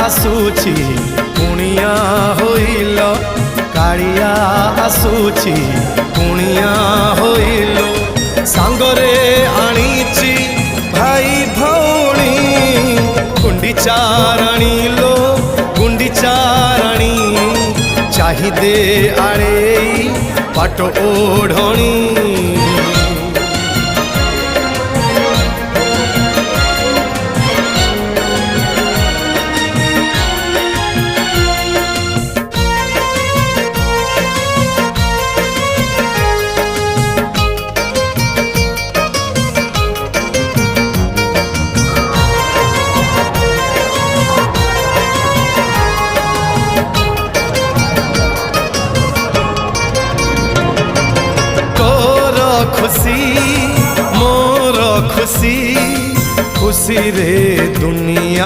आसुची कुणिया होइल कालिया आसुची कुणिया होइल सांगरे आनीची भाई भौणी गुंडीचा राणी लो गुंडीचा राणी चाहिदे आड़े पाट ओढ़णी खुशी मोर खुशी खुशी रे दुनिया।